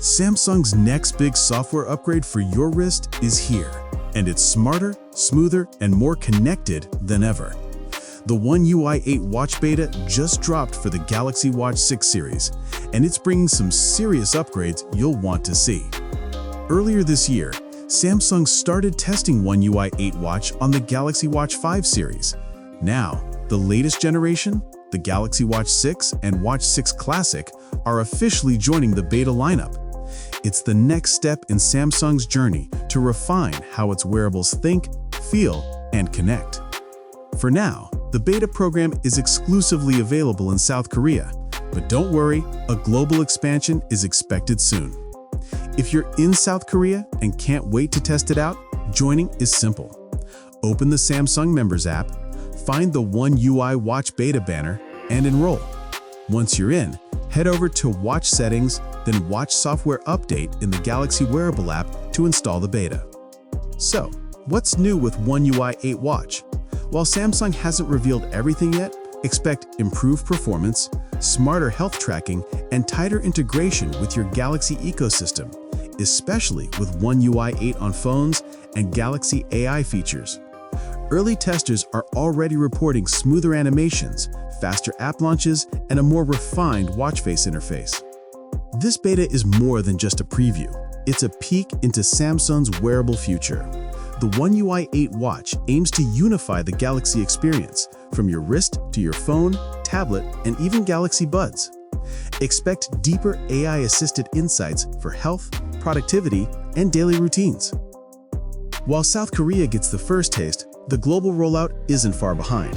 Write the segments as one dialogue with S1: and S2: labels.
S1: Samsung's next big software upgrade for your wrist is here, and it's smarter, smoother, and more connected than ever. The One UI 8 watch beta just dropped for the Galaxy Watch 6 series, and it's bringing some serious upgrades you'll want to see. Earlier this year, Samsung started testing One UI 8 watch on the Galaxy Watch 5 series. Now, the latest generation, the Galaxy Watch 6 and Watch 6 Classic, are officially joining the beta lineup. It's the next step in Samsung's journey to refine how its wearables think, feel, and connect. For now, the beta program is exclusively available in South Korea, but don't worry, a global expansion is expected soon. If you're in South Korea and can't wait to test it out, joining is simple. Open the Samsung Members app, find the One UI Watch beta banner, and enroll. Once you're in, head over to Watch Settings, then Watch Software Update in the Galaxy Wearable app to install the beta. So, what's new with One UI 8 watch? While Samsung hasn't revealed everything yet, expect improved performance, smarter health tracking, and tighter integration with your Galaxy ecosystem, especially with One UI 8 on phones and Galaxy AI features. Early testers are already reporting smoother animations, faster app launches, and a more refined watch face interface. This beta is more than just a preview. It's a peek into Samsung's wearable future. The One UI 8 watch aims to unify the Galaxy experience, from your wrist to your phone, tablet, and even Galaxy Buds. Expect deeper AI-assisted insights for health, productivity, and daily routines. While South Korea gets the first taste, the global rollout isn't far behind.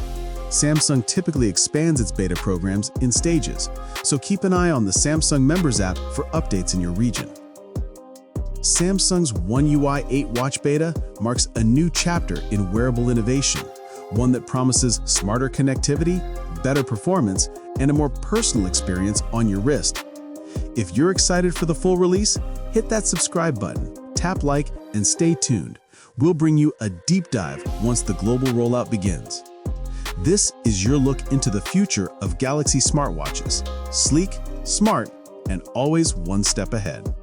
S1: Samsung typically expands its beta programs in stages, so keep an eye on the Samsung Members app for updates in your region. Samsung's One UI 8 watch beta marks a new chapter in wearable innovation, one that promises smarter connectivity, better performance, and a more personal experience on your wrist. If you're excited for the full release, hit that subscribe button, tap like, and stay tuned. We'll bring you a deep dive once the global rollout begins. This is your look into the future of Galaxy smartwatches. Sleek, smart, and always one step ahead.